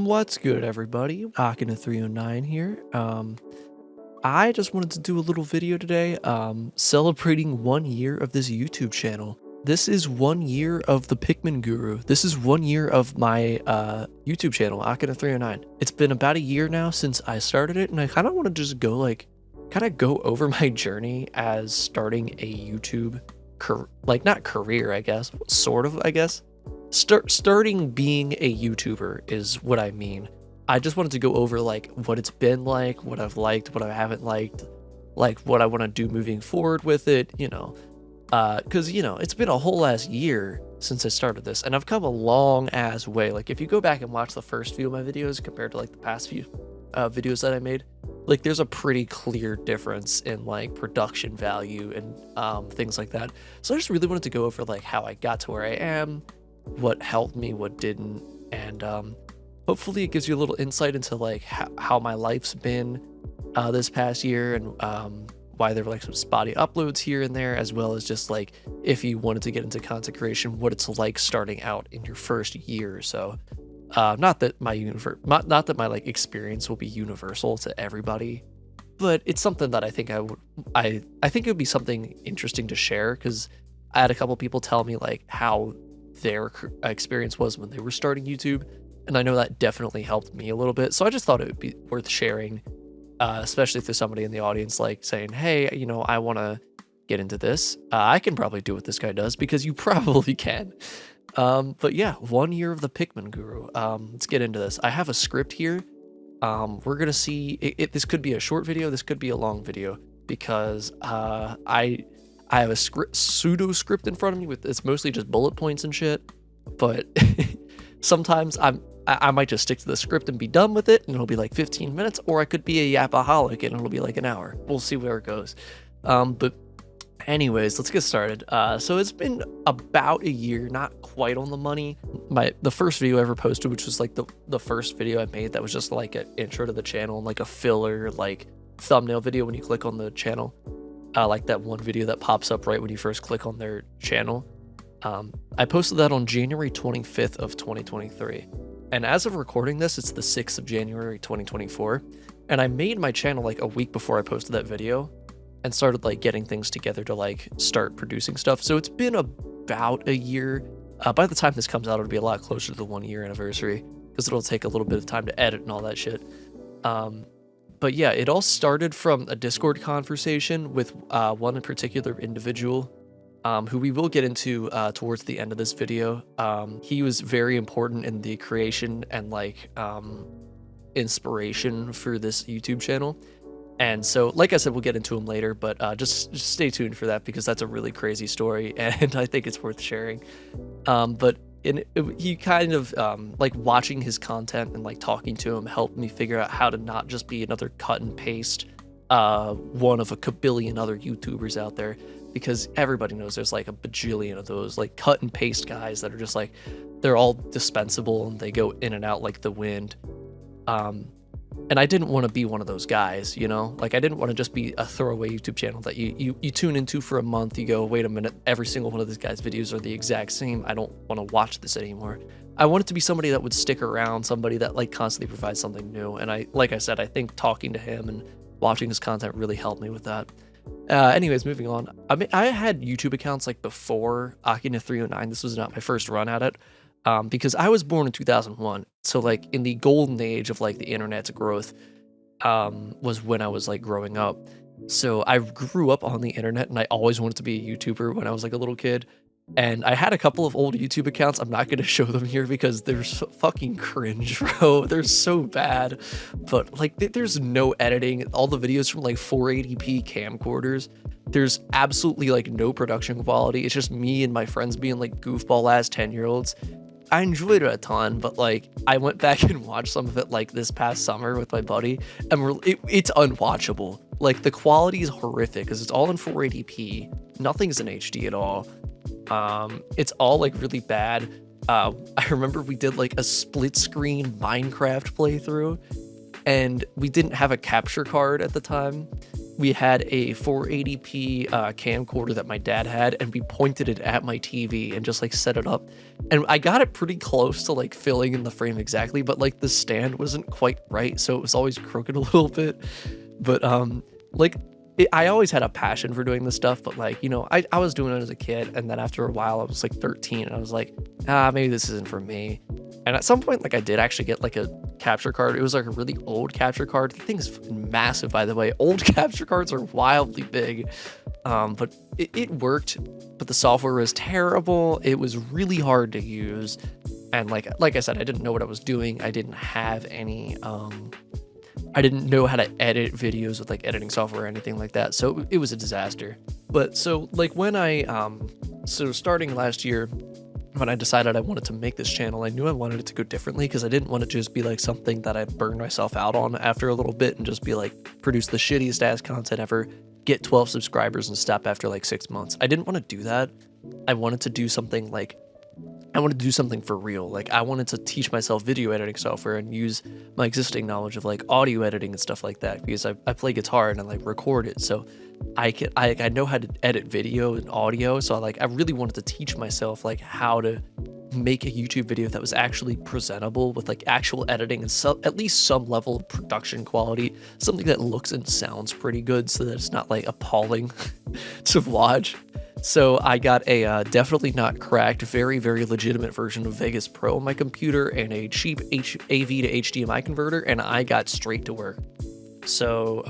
What's good, everybody? Akina309 here. I just wanted to do a little video today, celebrating 1 year of this YouTube channel. This is 1 year of the Pikmin Guru. This is 1 year of my YouTube channel, Akina309. It's been about a year now since I started it, and I kind of want to just go over my journey as starting a YouTube, not career, I guess, sort of, I guess. Starting being a YouTuber is what I mean. I just wanted to go over like what it's been like, what I've liked, what I haven't liked, like what I want to do moving forward with it, because it's been a whole ass year since I started this, and I've come a long ass way. Like if you go back and watch the first few of my videos compared to like the past few videos that I made, like there's a pretty clear difference in like production value and things like that. So I just really wanted to go over like how I got to where I am, what helped me, what didn't, and hopefully it gives you a little insight into like how my life's been this past year, and why there were like some spotty uploads here and there, as well as just like if you wanted to get into content creation, what it's like starting out in your first year or so. Not that my like experience will be universal to everybody, but it's something that I think I think it would be something interesting to share, because I had a couple people tell me like how their experience was when they were starting YouTube, and I know that definitely helped me a little bit. So I just thought it would be worth sharing, especially if there's somebody in the audience like saying, hey, I want to get into this. I can probably do what this guy does, because you probably can. But yeah, 1 year of the Pikmin Guru. Let's get into this. I have a script here. We're gonna see this could be a short video, this could be a long video, because I have a pseudo script in front of me it's mostly just bullet points and shit, but sometimes I might just stick to the script and be done with it, and it'll be like 15 minutes, or I could be a yapaholic and it'll be like an hour. We'll see where it goes. But anyways, let's get started. So it's been about a year, not quite on the money. The first video I ever posted, which was like the first video I made that was just like an intro to the channel and like a filler like thumbnail video when you click on the channel. Like that one video that pops up right when you first click on their channel. I posted that on January 25th of 2023. And as of recording this, it's the 6th of January 2024. And I made my channel like a week before I posted that video and started like getting things together to like start producing stuff. So it's been about a year. By the time this comes out, it'll be a lot closer to the 1 year anniversary, because it'll take a little bit of time to edit and all that shit. But yeah, it all started from a Discord conversation with one in particular individual, who we will get into towards the end of this video. He was very important in the creation and like inspiration for this YouTube channel. And so, like I said, we'll get into him later, but just stay tuned for that, because that's a really crazy story, and I think it's worth sharing. But he kind of like watching his content and like talking to him helped me figure out how to not just be another cut and paste one of a kabillion other YouTubers out there, because everybody knows there's like a bajillion of those like cut and paste guys that are just like, they're all dispensable and they go in and out like the wind. And I didn't want to be one of those guys, like I didn't want to just be a throwaway YouTube channel that you tune into for a month, you go, wait a minute, every single one of these guys' videos are the exact same, I don't want to watch this anymore. I wanted to be somebody that would stick around, somebody that like constantly provides something new. And like I said, I think talking to him and watching his content really helped me with that. Anyways, moving on. I mean, I had YouTube accounts like before Akina309. This was not my first run at it. Because I was born in 2001, so like in the golden age of like the internet's growth, was when I was like growing up. So I grew up on the internet, and I always wanted to be a YouTuber when I was like a little kid. And I had a couple of old YouTube accounts. I'm not going to show them here because they're so fucking cringe, bro. They're so bad. But like there's no editing. All the videos from like 480p camcorders. There's absolutely like no production quality. It's just me and my friends being like goofball ass 10-year-olds. I enjoyed it a ton, but like I went back and watched some of it like this past summer with my buddy, and it's unwatchable. Like the quality is horrific because it's all in 480p. Nothing's in HD at all. It's all like really bad. I remember we did like a split screen Minecraft playthrough, and we didn't have a capture card at the time. we had a 480p camcorder that my dad had, and we pointed it at my TV and just like set it up. And I got it pretty close to like filling in the frame exactly, but like the stand wasn't quite right, so it was always crooked a little bit. But like I always had a passion for doing this stuff, but like, you know, I was doing it as a kid, and then after a while I was like 13 and I was like, maybe this isn't for me. And at some point, like I did actually get like a capture card. It was like a really old capture card. The thing is fucking massive, by the way. Old capture cards are wildly big. But it worked, but the software was terrible. It was really hard to use. And like I said, I didn't know what I was doing. I didn't have any, I didn't know how to edit videos with like editing software or anything like that. So it was a disaster. But so like when so starting last year, when I decided I wanted to make this channel, I knew I wanted it to go differently because I didn't want it to just be like something that I burned myself out on after a little bit and just be like, produce the shittiest ass content ever, get 12 subscribers and stop after like 6 months. I didn't want to do that. I wanted to do something for real. Like I wanted to teach myself video editing software and use my existing knowledge of like audio editing and stuff like that, because I play guitar and I like record it. So I know how to edit video and audio. So I really wanted to teach myself like how to make a YouTube video that was actually presentable with like actual editing and at least some level of production quality, something that looks and sounds pretty good so that it's not like appalling to watch. So I got a definitely not cracked, very, very legitimate version of Vegas Pro on my computer and a cheap AV to HDMI converter, and I got straight to work. So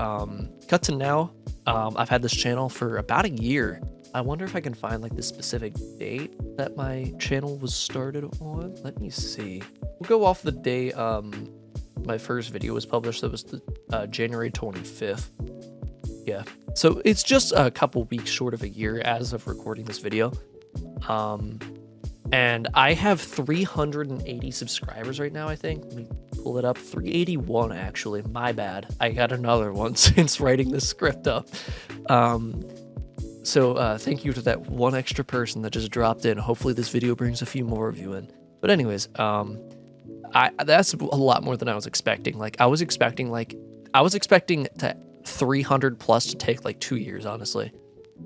cut to now, I've had this channel for about a year. I wonder if I can find like the specific date that my channel was started on. Let me see. We'll go off the day my first video was published. That was the January 25th. Yeah, so it's just a couple weeks short of a year as of recording this video. And I have 380 subscribers right now, I think. Let me pull it up. 381, actually. My bad. I got another one since writing this script up. So thank you to that one extra person that just dropped in. Hopefully this video brings a few more of you in. But anyways, that's a lot more than I was expecting. Like I was expecting to 300 plus to take like 2 years, honestly,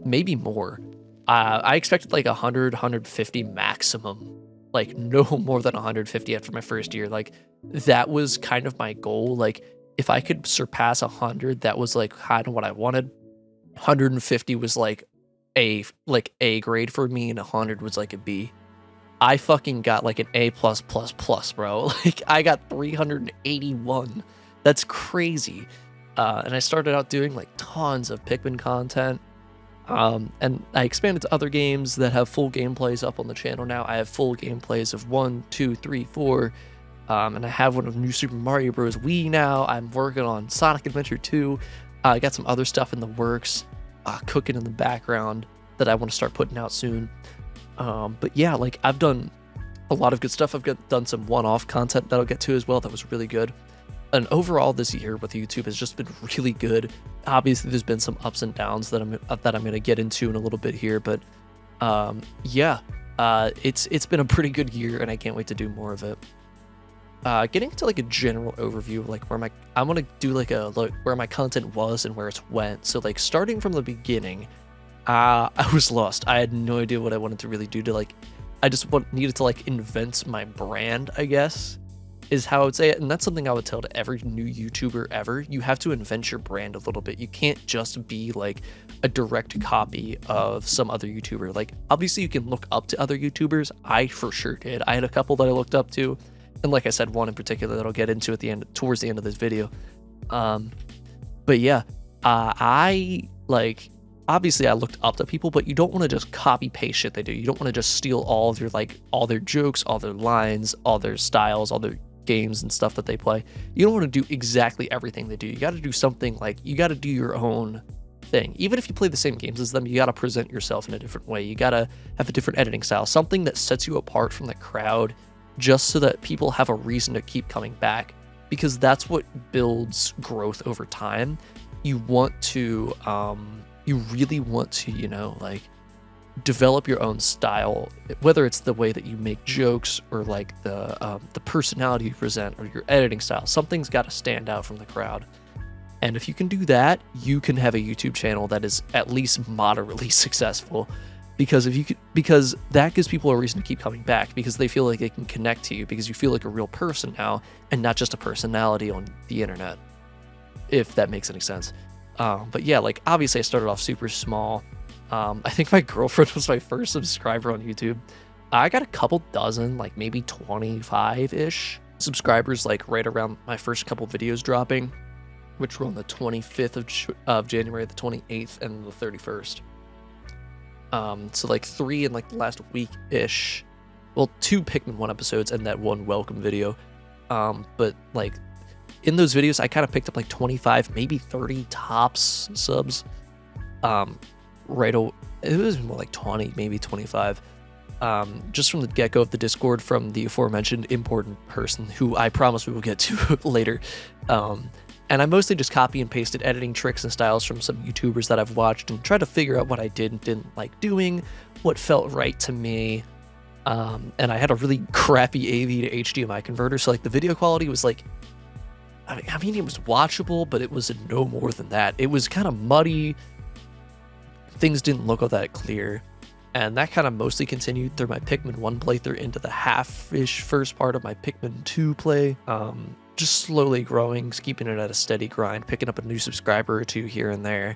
maybe more. I expected like 100, 150 maximum, like no more than 150 after my first year. Like that was kind of my goal. Like if I could surpass 100, that was like kind of what I wanted. 150 was like A grade for me, and 100 was like a B. I fucking got like an A+++, bro. Like I got 381. That's crazy. And I started out doing like tons of Pikmin content, and I expanded to other games that have full gameplays up on the channel now. I have full gameplays of 1, 2, 3, 4, and I have one of New Super Mario Bros. Wii now. I'm working on Sonic Adventure 2. I got some other stuff in the works, cooking in the background that I want to start putting out soon. But yeah, like I've done a lot of good stuff. I've done some one-off content that I'll get to as well that was really good. And overall, this year with YouTube has just been really good. Obviously, there's been some ups and downs that I'm going to get into in a little bit here, but yeah, it's been a pretty good year, and I can't wait to do more of it. Getting into like a general overview of like where I want to do like where my content was and where it's went. So like starting from the beginning, I was lost. I had no idea what I wanted to really do to like. I just needed to like invent my brand, I guess, is how I would say it. And that's something I would tell to every new YouTuber ever. You have to invent your brand a little bit. You can't just be like a direct copy of some other YouTuber. Like obviously you can look up to other YouTubers. I for sure did. I had a couple that I looked up to, and like I said, one in particular that I'll get into towards the end of this video. But yeah, obviously I looked up to people, but you don't want to just copy paste shit they do. You don't want to just steal all their jokes, all their lines, all their styles, all their games and stuff that they play. You don't want to do exactly everything they do. You got to do something, like you got to do your own thing. Even if you play the same games as them, you got to present yourself in a different way. You got to have a different editing style, something that sets you apart from the crowd, just so that people have a reason to keep coming back, because that's what builds growth over time. You really want to, you know, like develop your own style, whether it's the way that you make jokes or like the personality you present or your editing style. Something's got to stand out from the crowd. And if you can do that, you can have a YouTube channel that is at least moderately successful. Because because that gives people a reason to keep coming back, because they feel like they can connect to you, because you feel like a real person now and not just a personality on the internet, if that makes any sense. But yeah, like obviously I started off super small. I think my girlfriend was my first subscriber on YouTube. I got a couple dozen, like maybe 25-ish subscribers, like right around my first couple videos dropping, which were on the 25th of January, the 28th, and the 31st. So like 3 in like the last week-ish. Well, 2 Pikmin 1 episodes and that 1 welcome video. But like in those videos, I kind of picked up like 25, maybe 30 tops subs. It was more like 20, maybe 25. Just from the get-go of the Discord from the aforementioned important person who I promise we will get to later. And I mostly just copy and pasted editing tricks and styles from some YouTubers that I've watched and tried to figure out what I did and didn't like doing, what felt right to me. And I had a really crappy AV to HDMI converter, so like the video quality was like, I mean it was watchable, but it was no more than that. It was kind of muddy. Things didn't look all that clear. And that kind of mostly continued through my Pikmin 1 playthrough into the half-ish first part of my Pikmin 2 play. Just slowly growing, keeping it at a steady grind, picking up a new subscriber or 2 here and there.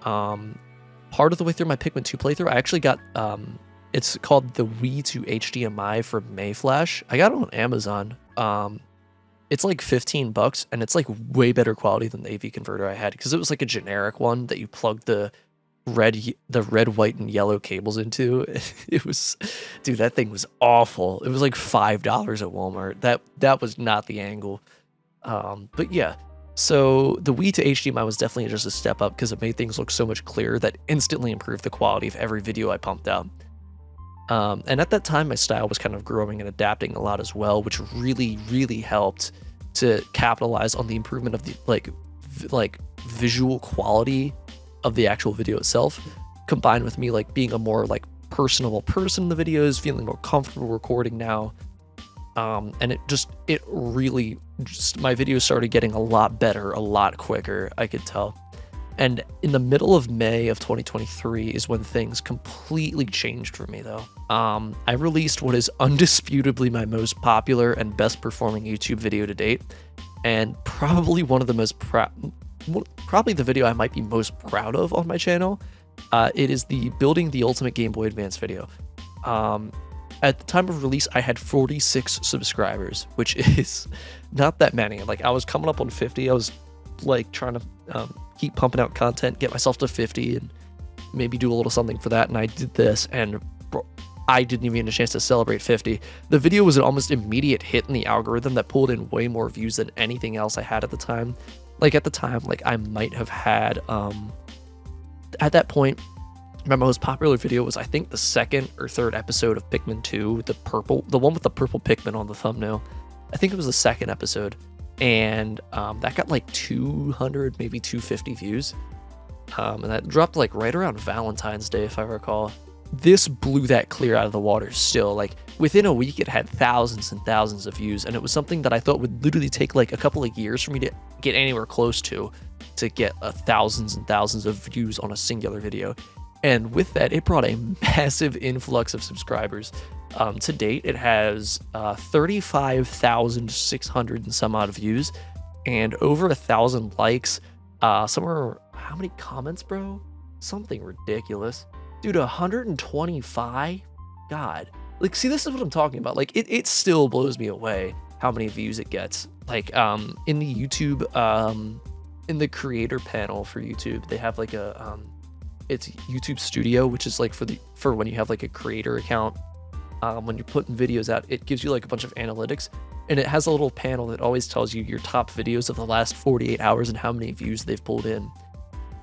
Part of the way through my Pikmin 2 playthrough, I actually got, it's called the Wii to HDMI for Mayflash. I got it on Amazon. It's like $15, and it's like way better quality than the AV converter I had, because it was like a generic one that you plug the red, white, and yellow cables into. It was, dude, that thing was awful. It was like $5 at Walmart. That was not the angle. But yeah, so the Wii to HDMI was definitely just a step up, because it made things look so much clearer that instantly improved the quality of every video I pumped out. And at that time, my style was kind of growing and adapting a lot as well, which really, really helped to capitalize on the improvement of the like visual quality of the actual video itself, combined with me like being a more like personable person in the videos, feeling more comfortable recording now. And it really my videos started getting a lot better, a lot quicker, I could tell. And in the middle of May of 2023 is when things completely changed for me though. I released what is undisputably my most popular and best performing YouTube video to date, and probably one of the most probably the video I might be most proud of on my channel. It is the Building the Ultimate Game Boy Advance video. At the time of release, I had 46 subscribers, which is not that many. Like, I was coming up on 50. I was like trying to keep pumping out content, get myself to 50, and maybe do a little something for that. And I did this, and I didn't even get a chance to celebrate 50. The video was an almost immediate hit in the algorithm that pulled in way more views than anything else I had at the time. Like, at the time, like, I might have had, at that point, my most popular video was, I think, the 2nd or 3rd episode of Pikmin 2, the one with the purple Pikmin on the thumbnail. I think it was the 2nd episode, and that got like 200, maybe 250 views, and that dropped like right around Valentine's Day, if I recall. This blew that clear out of the water still. Like, within a week, it had thousands and thousands of views, and it was something that I thought would literally take like a couple of years for me to get anywhere close to get thousands and thousands of views on a singular video. And with that, it brought a massive influx of subscribers. To date, it has 35,600 and some odd views, and over 1,000 likes. Somewhere, how many comments, bro? Something ridiculous. Dude, 125? God. Like, see, this is what I'm talking about. Like, it still blows me away how many views it gets. Like, in the YouTube, in the creator panel for YouTube, they have like a, it's YouTube Studio, which is like for when you have like a creator account. When you're putting videos out, it gives you like a bunch of analytics, and it has a little panel that always tells you your top videos of the last 48 hours and how many views they've pulled in.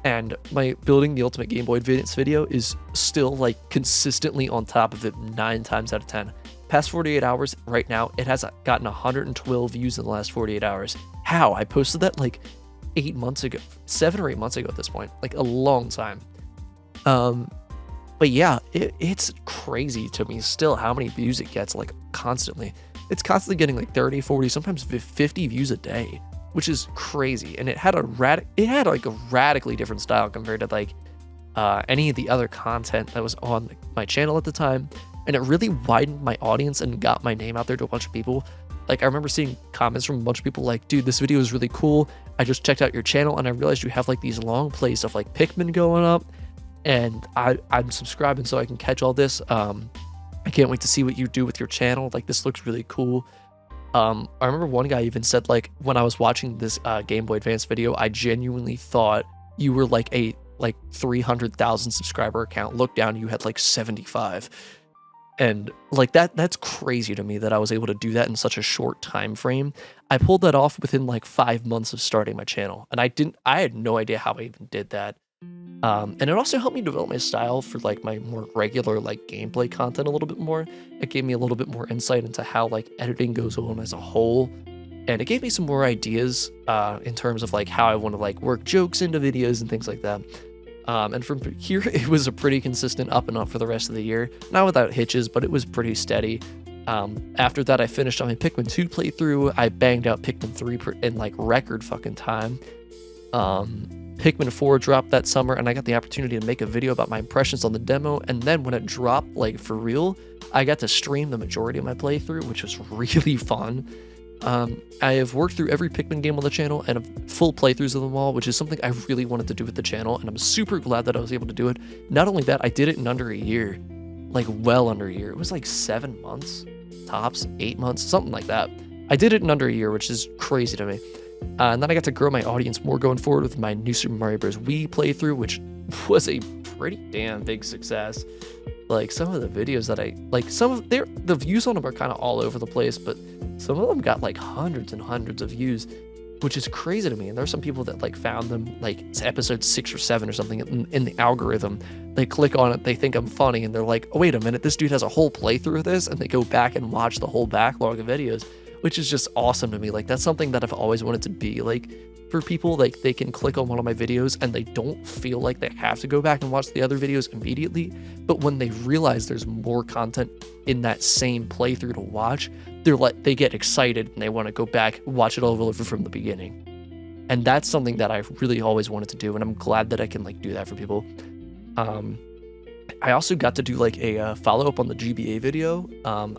And my Building the Ultimate Game Boy Advance video is still like consistently on top of it 9 times out of 10. Past 48 hours right now, it has gotten 112 views in the last 48 hours. How? I posted that like 8 months ago, 7 or 8 months ago at this point, like a long time. But yeah, it's crazy to me still how many views it gets, like constantly. It's constantly getting like 30, 40, sometimes 50 views a day. which is crazy. And it had like a radically different style compared to like any of the other content that was on my channel at the time. And it really widened my audience and got my name out there to a bunch of people. Like, I remember seeing comments from a bunch of people like, dude, this video is really cool. I just checked out your channel and I realized you have like these long plays of like Pikmin going up, and I'm subscribing so I can catch all this. I can't wait to see what you do with your channel. Like, this looks really cool. I remember one guy even said, like, when I was watching this Game Boy Advance video, I genuinely thought you were like a 300,000 subscriber account. Look down, you had like 75. And like that's crazy to me that I was able to do that in such a short time frame. I pulled that off within like 5 months of starting my channel, and I had no idea how I even did that. And it also helped me develop my style for like my more regular like gameplay content a little bit more. It gave me a little bit more insight into how like editing goes on as a whole, and it gave me some more ideas in terms of like how I want to like work jokes into videos and things like that. And from here, it was a pretty consistent up and up for the rest of the year. Not without hitches, but it was pretty steady. After that, I finished on my Pikmin 2 playthrough. I banged out Pikmin 3 in like record fucking time. Pikmin 4 dropped that summer, and I got the opportunity to make a video about my impressions on the demo. And then when it dropped, like for real, I got to stream the majority of my playthrough, which was really fun. I have worked through every Pikmin game on the channel and have full playthroughs of them all, which is something I really wanted to do with the channel, and I'm super glad that I was able to do it. Not only that, I did it in under a year, like well under a year. It was like 7 months, tops, 8 months, something like that. I did it in under a year, which is crazy to me. And then I got to grow my audience more going forward with my new Super Mario Bros. Wii playthrough, which was a pretty damn big success. Like, some of the videos that the views on them are kind of all over the place, but some of them got like hundreds and hundreds of views, which is crazy to me. And there's some people that like found them like it's episode 6 or 7 or something in the algorithm. They click on it, they think I'm funny, and they're like, oh, wait a minute, this dude has a whole playthrough of this, and they go back and watch the whole backlog of videos, which is just awesome to me. Like, that's something that I've always wanted to be. Like, for people, like, they can click on one of my videos and they don't feel like they have to go back and watch the other videos immediately, but when they realize there's more content in that same playthrough to watch, they get excited and they want to go back, watch it all over from the beginning. And that's something that I really always wanted to do, and I'm glad that I can like do that for people. I also got to do like a follow-up on the GBA video.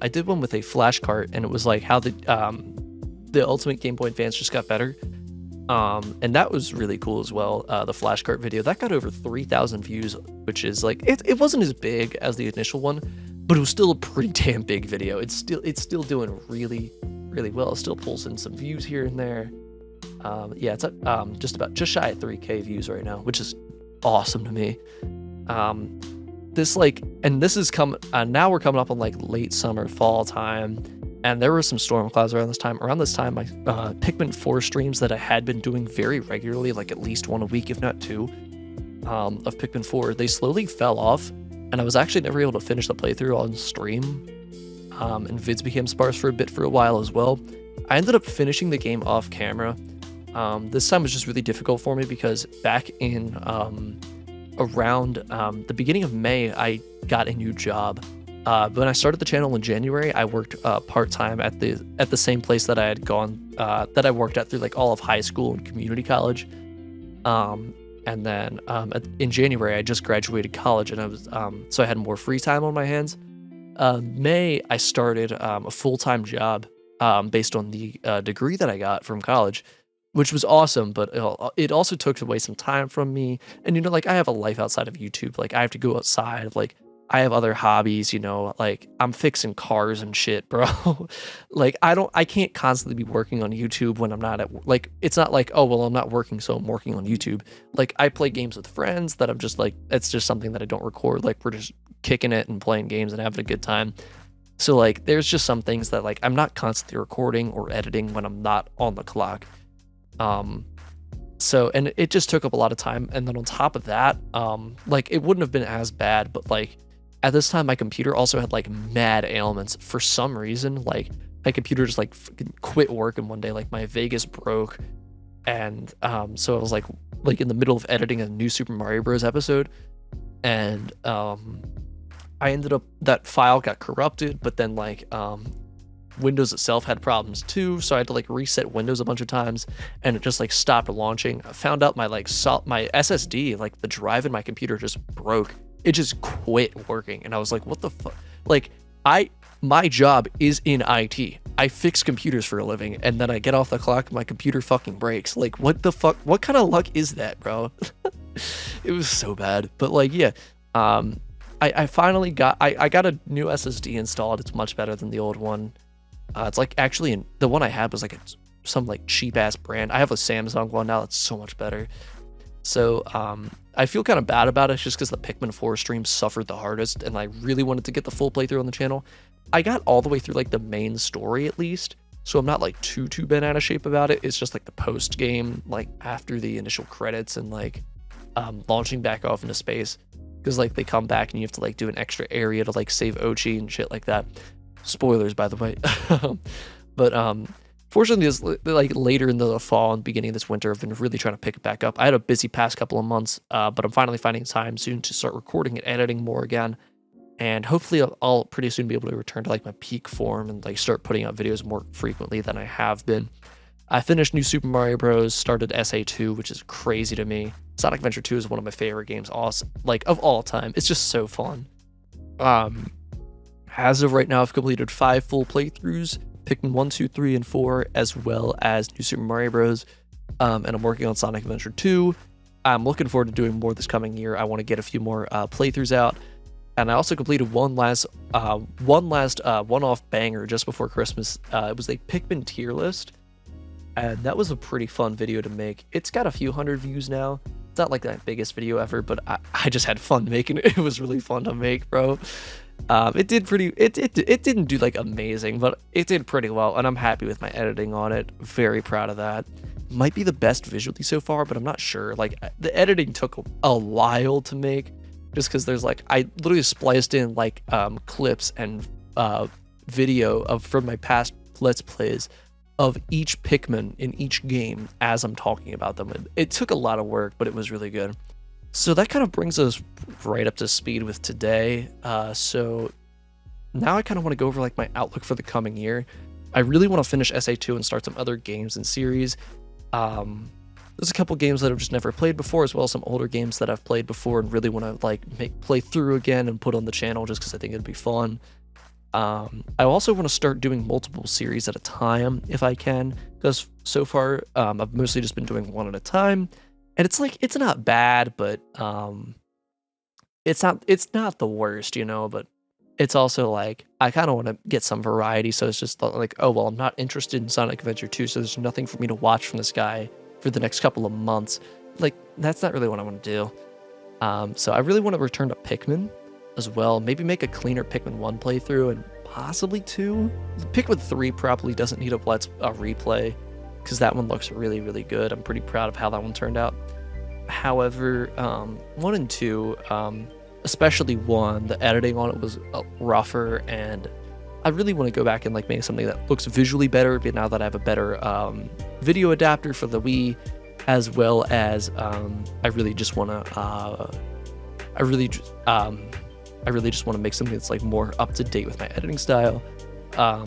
I did one with a flash cart, and it was like how the Ultimate Game Boy Advance just got better. And that was really cool as well. The flashcart video that got over 3,000 views, which is like, it wasn't as big as the initial one, but it was still a pretty damn big video. It's still doing really, really well. It still pulls in some views here and there. Yeah, it's at just shy of 3K views right now, which is awesome to me. This is now we're coming up on like late summer, fall time. And there were some storm clouds around this time. Around this time, my Pikmin 4 streams that I had been doing very regularly, like at least one a week, if not two, of Pikmin 4, they slowly fell off. And I was actually never able to finish the playthrough on stream. And vids became sparse for a while as well. I ended up finishing the game off camera. This time was just really difficult for me because back in around the beginning of May, I got a new job. When I started the channel in January, I worked part-time at the same place that I had gone, that I worked at through like all of high school and community college. And then in January, I just graduated college, and I was so I had more free time on my hands. May, I started a full-time job based on the degree that I got from college, which was awesome, but it also took away some time from me. And, like, I have a life outside of YouTube. Like, I have to go outside, like, I have other hobbies, like I'm fixing cars and shit, bro. Like I can't constantly be working on YouTube when I'm not like, it's not like, oh, well, I'm not working, so I'm working on YouTube. Like, I play games with friends that I'm just like, it's just something that I don't record. Like, we're just kicking it and playing games and having a good time. So like, there's just some things that like, I'm not constantly recording or editing when I'm not on the clock. So, and it just took up a lot of time. And then on top of that, like, it wouldn't have been as bad, but like, at this time, my computer also had like mad ailments for some reason. Like, my computer just like quit working one day. Like, my Vegas broke, and so I was like in the middle of editing a new Super Mario Bros. Episode, and I ended up, that file got corrupted. But then like Windows itself had problems too, so I had to like reset Windows a bunch of times, and it just like stopped launching. I found out my my SSD, like the drive in my computer, just broke. It just quit working, and I was like, what the fuck? Like, my job is in IT. I fix computers for a living, and then I get off the clock, my computer fucking breaks. Like, what the fuck? What kind of luck is that, bro? It was so bad. But like, yeah, I finally got I got a new SSD installed. It's much better than the old one. It's like actually the one I had was like some like cheap ass brand. I have a Samsung one now that's so much better. So I feel kind of bad about it just because the Pikmin 4 stream suffered the hardest, and I really wanted to get the full playthrough on the channel. I got all the way through like the main story at least, so I'm not like too bent out of shape about it. It's just like the post game, like after the initial credits and like launching back off into space, because like they come back and you have to like do an extra area to like save Ochi and shit like that. Spoilers, by the way. But fortunately, this, like later in the fall and beginning of this winter, I've been really trying to pick it back up. I had a busy past couple of months, but I'm finally finding time soon to start recording and editing more again. And hopefully I'll pretty soon be able to return to like my peak form and like start putting out videos more frequently than I have been. I finished New Super Mario Bros., started SA2, which is crazy to me. Sonic Adventure 2 is one of my favorite games, like of all time. It's just so fun. As of right now, I've completed 5 full playthroughs, Pikmin 1, 2, 3, and 4, as well as New Super Mario Bros. And I'm working on Sonic Adventure 2. I'm looking forward to doing more this coming year. I want to get a few more playthroughs out. And I also completed one last one-off banger just before Christmas. It was a Pikmin tier list, and that was a pretty fun video to make. It's got a few hundred views now. It's not like that biggest video ever, but I just had fun making it. It was really fun to make, bro. It didn't do like amazing, but it did pretty well, and I'm happy with my editing on it. Very proud of that. Might be the best visually so far, but I'm not sure. Like, the editing took a while to make, just because there's like, I literally spliced in like clips and video from my past Let's Plays of each Pikmin in each game as I'm talking about them. It took a lot of work, but it was really good. So that kind of brings us right up to speed with today. So now I kind of want to go over like my outlook for the coming year. I really want to finish SA2 and start some other games and series. There's a couple games that I've just never played before, as well as some older games that I've played before and really want to like play through again and put on the channel just because I think it'd be fun. I also want to start doing multiple series at a time if I can, because so far I've mostly just been doing one at a time, and it's like, it's not bad, but it's not the worst, you know. But it's also like, I kind of want to get some variety, so it's just like, oh well, I'm not interested in Sonic Adventure 2, so there's nothing for me to watch from this guy for the next couple of months. Like, that's not really what I want to do. So I really want to return to Pikmin as well. Maybe make a cleaner Pikmin 1 playthrough and possibly 2. Pikmin 3 probably doesn't need a replay, because that one looks really, really good. I'm pretty proud of how that one turned out. However, 1 and 2, especially 1, the editing on it was rougher, and I really want to go back and like make something that looks visually better, but now that I have a better video adapter for the Wii, as well as I really just want to I really just want to make something that's like more up to date with my editing style. I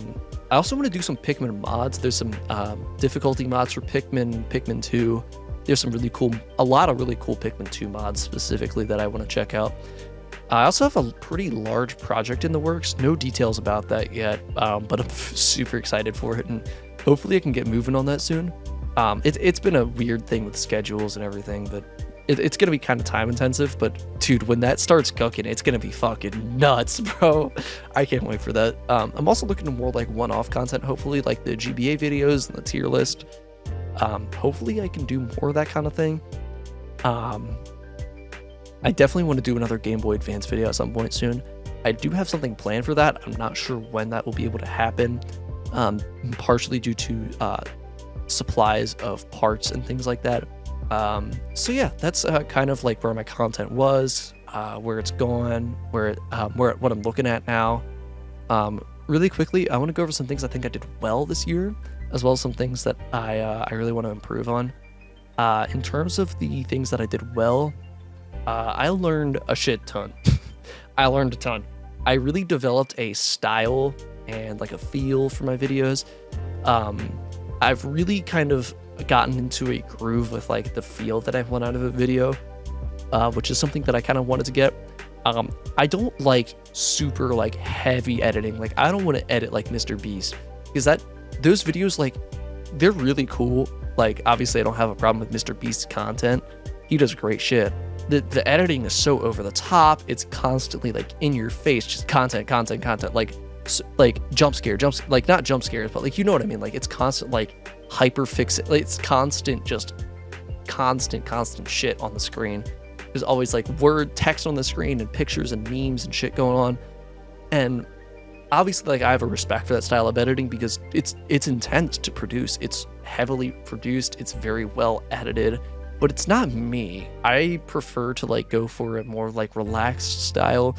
also want to do some Pikmin mods. There's some difficulty mods for Pikmin 2. There's some a lot of really cool Pikmin 2 mods specifically that I want to check out. I also have a pretty large project in the works. No details about that yet, but I'm super excited for it, and hopefully I can get moving on that soon. It's been a weird thing with schedules and everything, but it's going to be kind of time intensive. But dude, when that starts cooking, it's going to be fucking nuts, bro. I can't wait for that. I'm also looking to more like one-off content, hopefully, like the GBA videos and the tier list. Hopefully I can do more of that kind of thing. I definitely want to do another Game Boy Advance video at some point soon. I do have something planned for that. I'm not sure when that will be able to happen, partially due to supplies of parts and things like that. So yeah, that's kind of like where my content was, where it's gone, what I'm looking at now. Really quickly, I want to go over some things I think I did well this year, as well as some things that I really want to improve on. In terms of the things that I did well, I learned a shit ton. I learned a ton. I really developed a style and like a feel for my videos. I've really kind of gotten into a groove with like the feel that I want out of a video, which is something that I kind of wanted to get. I don't like super like heavy editing. Like I don't want to edit like Mr. Beast, because those videos, like, they're really cool. Like obviously I don't have a problem with Mr. Beast's content. He does great shit. The editing is so over the top. It's constantly like in your face, just content, like jump scare, like not jump scares, but like, you know what I mean? Like it's constant, like hyper fixate. Like, it's constant, just constant shit on the screen. There's always like text on the screen and pictures and memes and shit going on. And obviously, like, I have a respect for that style of editing because it's intense to produce. It's heavily produced. It's very well edited, but it's not me. I prefer to like go for a more like relaxed style,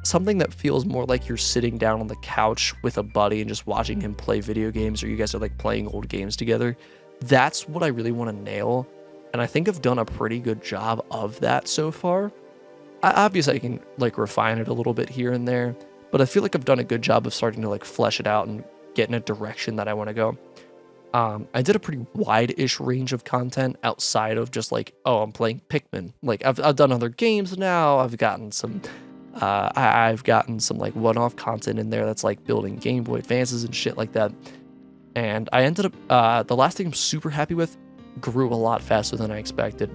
something that feels more like you're sitting down on the couch with a buddy and just watching him play video games, or you guys are like playing old games together. That's what I really want to nail. And I think I've done a pretty good job of that so far. Obviously I can like refine it a little bit here and there, but I feel like I've done a good job of starting to like flesh it out and get in a direction that I want to go. I did a pretty wide-ish range of content outside of just like, oh, I'm playing Pikmin. Like I've done other games now. I've gotten some like one-off content in there that's like building Game Boy Advances and shit like that. And I ended up, the last thing I'm super happy with grew a lot faster than I expected.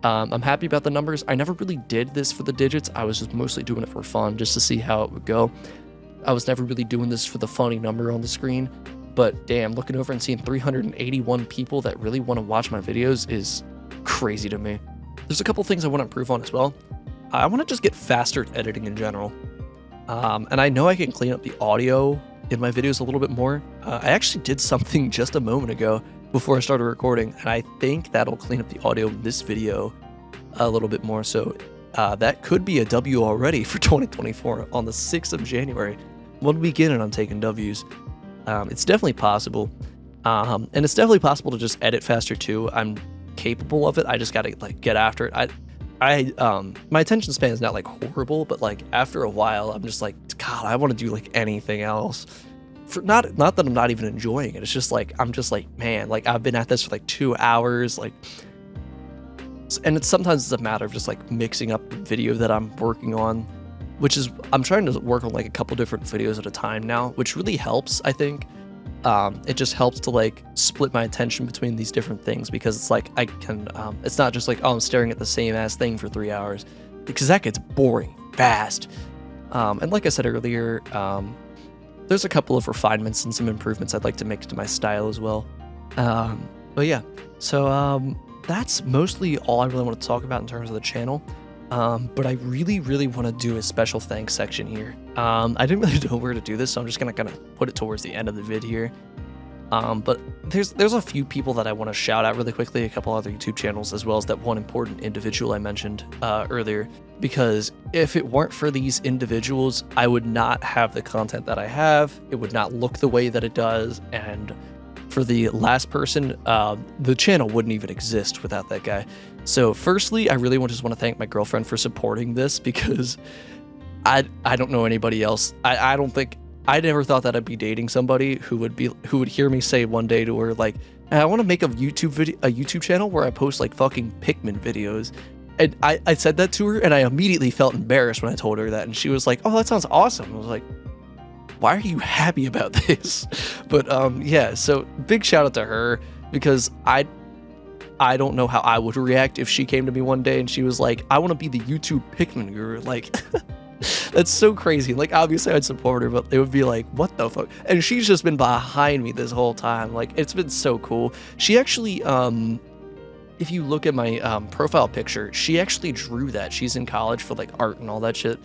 I'm happy about the numbers. I never really did this for the digits. I was just mostly doing it for fun, just to see how it would go. I was never really doing this for the funny number on the screen, but damn, looking over and seeing 381 people that really want to watch my videos is crazy to me. There's a couple things I want to improve on as well. I want to just get faster at editing in general. And I know I can clean up the audio in my videos a little bit more. I actually did something just a moment ago before I started recording, and I think that'll clean up the audio in this video a little bit more. So that could be a W already for 2024 on the 6th of January. 1 week in and I'm taking W's. It's definitely possible. And it's definitely possible to just edit faster too. I'm capable of it. I just gotta like get after it. My attention span is not like horrible, but like after a while I'm just like, God, I want to do like anything else. Not that I'm not even enjoying it. It's just like, I'm just like, man, like I've been at this for like 2 hours, like, and sometimes it's a matter of just like mixing up the video that I'm working on, which is, I'm trying to work on like a couple different videos at a time now, which really helps, I think. It just helps to like split my attention between these different things, because it's like I can, it's not just like, oh, I'm staring at the same ass thing for 3 hours, because that gets boring fast. And like I said earlier, there's a couple of refinements and some improvements I'd like to make to my style as well. But yeah, so that's mostly all I really want to talk about in terms of the channel. But I really want to do a special thanks section here. I didn't really know where to do this, so I'm just gonna kind of put it towards the end of the vid here. But there's a few people that I want to shout out really quickly, a couple other YouTube channels, as well as that one important individual I mentioned earlier, because if it weren't for these individuals, I would not have the content that I have. It would not look the way that it does, and for the last person, the channel wouldn't even exist without that guy. So firstly, I really just want to thank my girlfriend for supporting this, because I don't know anybody else. I never thought that I'd be dating somebody who would hear me say one day to her, like, I want to make a YouTube channel where I post like fucking Pikmin videos. And I said that to her, and I immediately felt embarrassed when I told her that, and she was like, oh, that sounds awesome. I was like, why are you happy about this? But yeah, so big shout out to her, because I don't know how I would react if she came to me one day and she was like, I want to be the YouTube Pikmin guru. Like, that's so crazy. Like, obviously I'd support her, but it would be like, what the fuck? And she's just been behind me this whole time. Like, it's been so cool. She actually, if you look at my profile picture, she actually drew that. She's in college for like art and all that shit.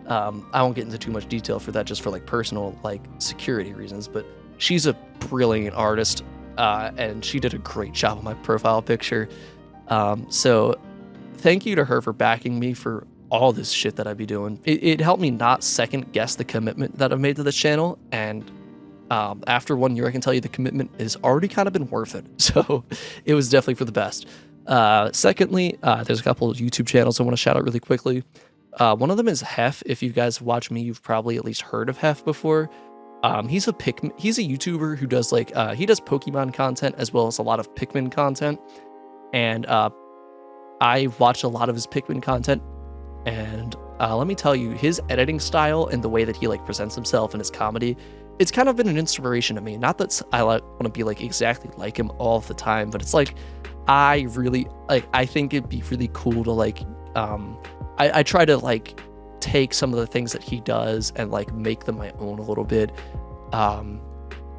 I won't get into too much detail for that, just for like personal like security reasons, but she's a brilliant artist, and she did a great job on my profile picture. So thank you to her for backing me for all this shit that I'd be doing. It helped me not second guess the commitment that I've made to this channel, and after 1 year, I can tell you the commitment has already kind of been worth it. So it was definitely for the best. Secondly, there's a couple of YouTube channels I want to shout out really quickly. One of them is Hef. If you guys watch me, you've probably at least heard of Hef before. He's a YouTuber who does like he does Pokemon content as well as a lot of Pikmin content, and I watched a lot of his Pikmin content, and let me tell you, his editing style and the way that he like presents himself and his comedy, it's kind of been an inspiration to me. Not that I want to be like exactly like him all the time, but it's like I really like. I think it'd be really cool to like. I try to like take some of the things that he does and like make them my own a little bit.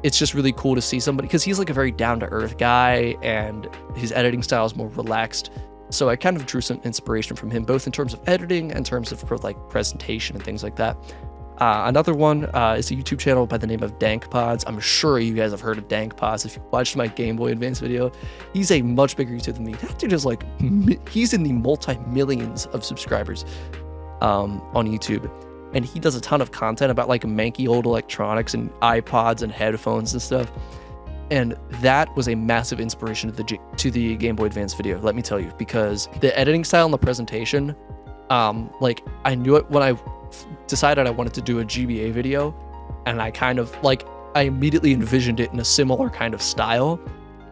It's just really cool to see somebody, because he's like a very down-to-earth guy and his editing style is more relaxed. So I kind of drew some inspiration from him, both in terms of editing and in terms of like presentation and things like that. Another one is a YouTube channel by the name of Dank Pods. I'm sure you guys have heard of Dank Pods if you watched my Game Boy Advance video. He's a much bigger YouTuber than me. That dude is like, he's in the multi-millions of subscribers on YouTube. And he does a ton of content about like manky old electronics and iPods and headphones and stuff. And that was a massive inspiration to the Game Boy Advance video, let me tell you, because the editing style and the presentation, like I knew it when I decided I wanted to do a GBA video, and I kind of like, I immediately envisioned it in a similar kind of style.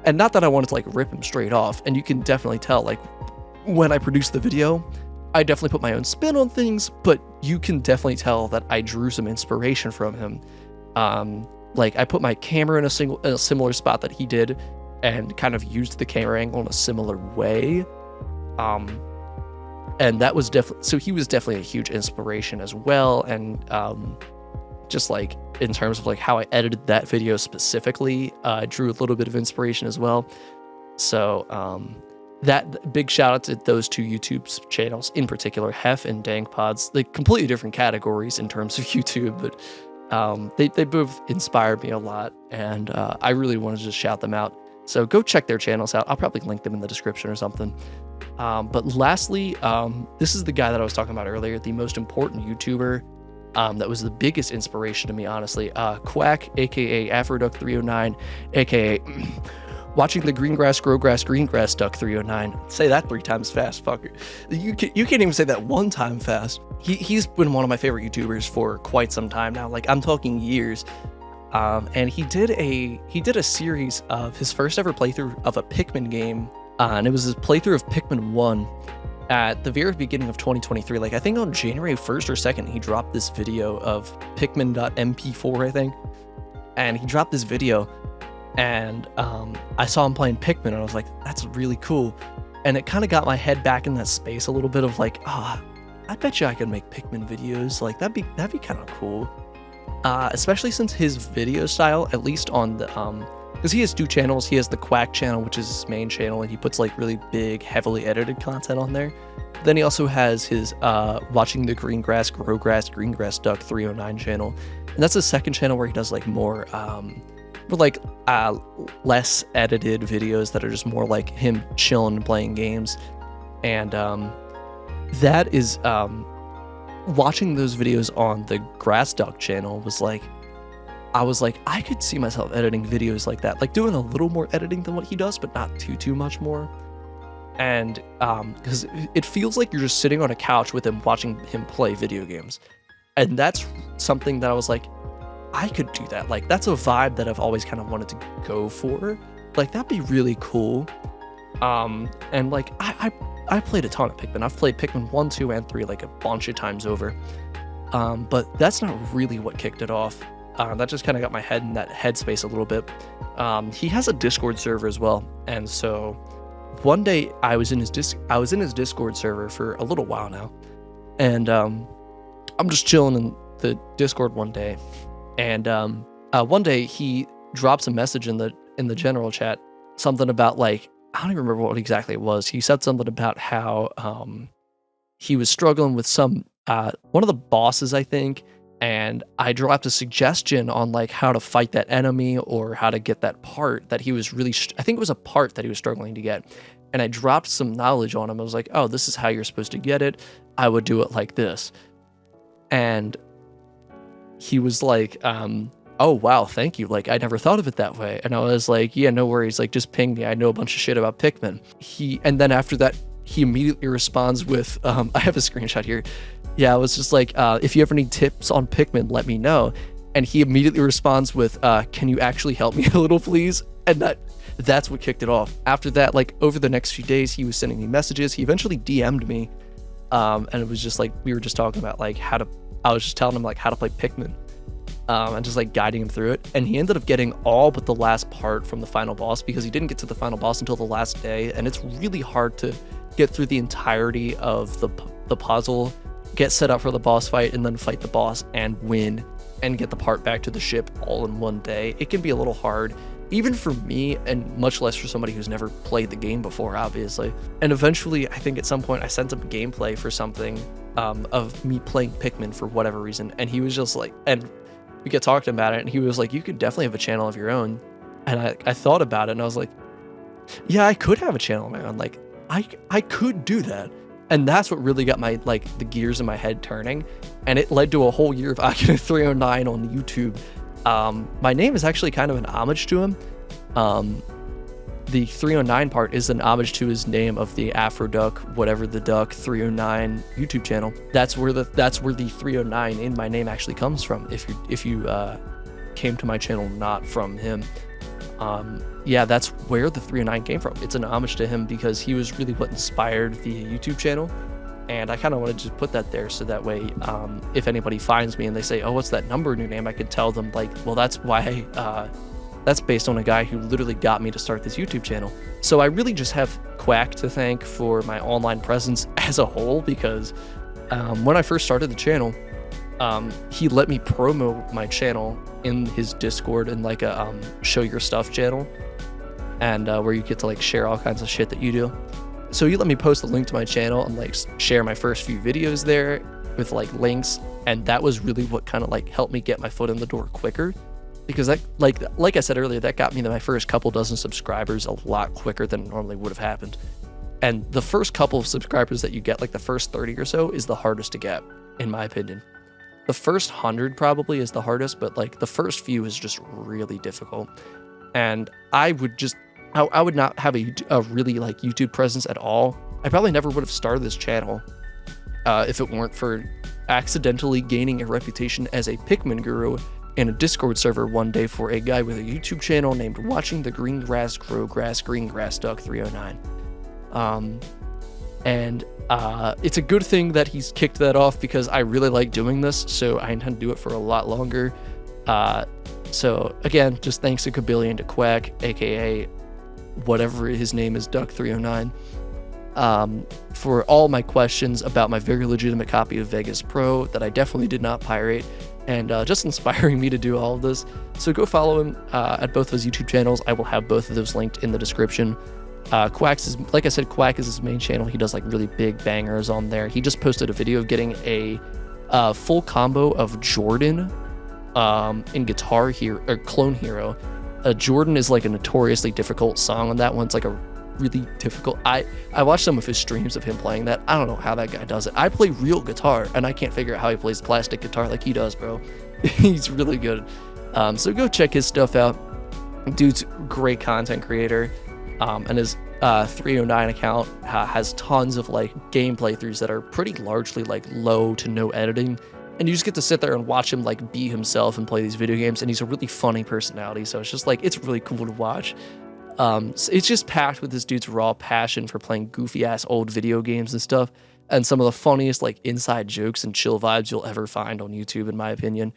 And not that I wanted to like rip him straight off, and you can definitely tell like when I produced the video, I definitely put my own spin on things, but you can definitely tell that I drew some inspiration from him. Like I put my camera in a similar spot that he did, and kind of used the camera angle in a similar way. And that was definitely, so he was definitely a huge inspiration as well. And just like in terms of like how I edited that video specifically, I drew a little bit of inspiration as well. So that big shout out to those two YouTube channels in particular, Hef and Dank Pods. They completely different categories in terms of YouTube, but they both inspired me a lot, and I really wanted to just shout them out. So go check their channels out. I'll probably link them in the description or something. But lastly, this is the guy that I was talking about earlier, the most important YouTuber that was the biggest inspiration to me, honestly. Quack, aka AfroDuck309, aka watching the green grass grow grass, green grass duck 309. Say that 3 times fast, fucker. You can't even say that 1 time fast. He's been one of my favorite YouTubers for quite some time now. Like I'm talking years. And he did a series of his first ever playthrough of a Pikmin game. And it was his playthrough of Pikmin 1 at the very beginning of 2023. Like I think on January 1st or 2nd, he dropped this video of Pikmin.mp4, I think. And he dropped this video, and I saw him playing Pikmin, and I was like, that's really cool. And it kind of got my head back in that space a little bit of like, I bet you I could make Pikmin videos. Like that'd be kind of cool. Especially since his video style, at least on the, because he has 2 channels. He has the Quack channel, which is his main channel, and he puts like really big, heavily edited content on there. Then he also has his watching the green grass grow grass, green grass duck 309 channel. And that's his second channel where he does like more, less edited videos that are just more like him chilling and playing games. And that is, watching those videos on the Grass Duck channel was like, I was like, I could see myself editing videos like that, like doing a little more editing than what he does, but not too much more. And because it feels like you're just sitting on a couch with him watching him play video games. And that's something that I was like, I could do that. Like that's a vibe that I've always kind of wanted to go for. Like that'd be really cool. And like I played a ton of Pikmin. I've played Pikmin 1, 2, and 3 like a bunch of times over. But that's not really what kicked it off. That just kind of got my head in that headspace a little bit. He has a Discord server as well. And so one day I was in his Discord server for a little while now. And I'm just chilling in the Discord one day. And one day he drops a message in the general chat, something about like, I don't even remember what exactly it was. He said something about how he was struggling with some one of the bosses, I think, and I dropped a suggestion on like how to fight that enemy or how to get that part that he was really, I think it was a part that he was struggling to get. And I dropped some knowledge on him. I was like, oh, this is how you're supposed to get it. I would do it like this. And he was like, oh, wow, thank you. Like, I never thought of it that way. And I was like, yeah, no worries. Like, just ping me. I know a bunch of shit about Pikmin. And then after that, he immediately responds with, I have a screenshot here. Yeah, I was just like, if you ever need tips on Pikmin, let me know. And he immediately responds with, can you actually help me a little, please? And that's what kicked it off. After that, like over the next few days, he was sending me messages. He eventually DM'd me. And it was just like, we were just talking about like I was just telling him like how to play Pikmin. And just like guiding him through it. And he ended up getting all but the last part from the final boss, because he didn't get to the final boss until the last day. And it's really hard to get through the entirety of the puzzle, get set up for the boss fight, and then fight the boss and win and get the part back to the ship all in one day. It can be a little hard, even for me, and much less for somebody who's never played the game before, obviously. And eventually, I think at some point I sent him gameplay for something of me playing Pikmin for whatever reason. And he was just like, and we got talking about it, and he was like, you could definitely have a channel of your own. And I thought about it, and I was like, yeah, I could have a channel of my own. Like, I could do that. And that's what really got my, like, the gears in my head turning. And it led to a whole year of Akina 309 on YouTube. My name is actually kind of an homage to him. The 309 part is an homage to his name of the Afro Duck, whatever the Duck 309 YouTube channel. That's where the 309 in my name actually comes from. If you came to my channel not from him, yeah, that's where the 309 came from. It's an homage to him because he was really what inspired the YouTube channel. And I kind of wanted to put that there so that way, if anybody finds me and they say, oh, what's that number in your name? I could tell them, like, well, that's why, that's based on a guy who literally got me to start this YouTube channel. So I really just have Quack to thank for my online presence as a whole, because when I first started the channel, he let me promo my channel in his Discord in like a show your stuff channel, and where you get to like share all kinds of shit that you do. So he let me post a link to my channel and like share my first few videos there with like links, and that was really what kind of like helped me get my foot in the door quicker, because that like I said earlier, that got me to my first couple dozen subscribers a lot quicker than it normally would have happened. And the first couple of subscribers that you get, like the first 30 or so, is the hardest to get, in my opinion. The first 100 probably is the hardest, but like the first few is just really difficult. And I would not have a really like YouTube presence at all. I probably never would have started this channel if it weren't for accidentally gaining a reputation as a Pikmin guru in a Discord server one day for a guy with a YouTube channel named Watching the Green Grass Grow Grass Green Grass Duck 309. And it's a good thing that he's kicked that off, because I really like doing this, so I intend to do it for a lot longer. So again, just thanks to Kabillion, to Quack, aka whatever his name is, Duck 309, for all my questions about my very legitimate copy of Vegas Pro that I definitely did not pirate, and just inspiring me to do all of this. So go follow him at both of his YouTube channels. I will have both of those linked in the description. Quack's is, like I said, Quack is his main channel. He does like really big bangers on there. He just posted a video of getting a full combo of Jordan in Guitar Hero, or Clone Hero. Jordan is like a notoriously difficult song on that one. It's like a really difficult. I watched some of his streams of him playing that. I don't know how that guy does it. I play real guitar, and I can't figure out how he plays plastic guitar like he does, bro. He's really good. So go check his stuff out. Dude's a great content creator. And his 309 account has tons of like game playthroughs that are pretty largely like low to no editing, and you just get to sit there and watch him like be himself and play these video games. And he's a really funny personality, so it's just like, it's really cool to watch. So it's just packed with this dude's raw passion for playing goofy ass old video games and stuff, and some of the funniest like inside jokes and chill vibes you'll ever find on YouTube, in my opinion.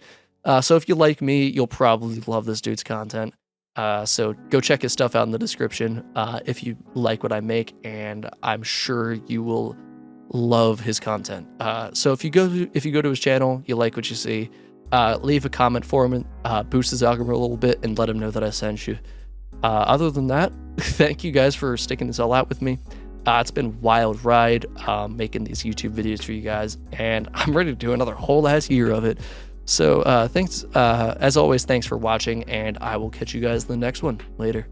So if you like me, you'll probably love this dude's content. So go check his stuff out in the description if you like what I make, and I'm sure you will love his content. So if you go to his channel, you like what you see, leave a comment for him, and boost his algorithm a little bit, and let him know that I sent you. Other than that, thank you guys for sticking this all out with me. It's been a wild ride making these YouTube videos for you guys, and I'm ready to do another whole ass year of it. So thanks, as always, thanks for watching, and I will catch you guys in the next one. Later.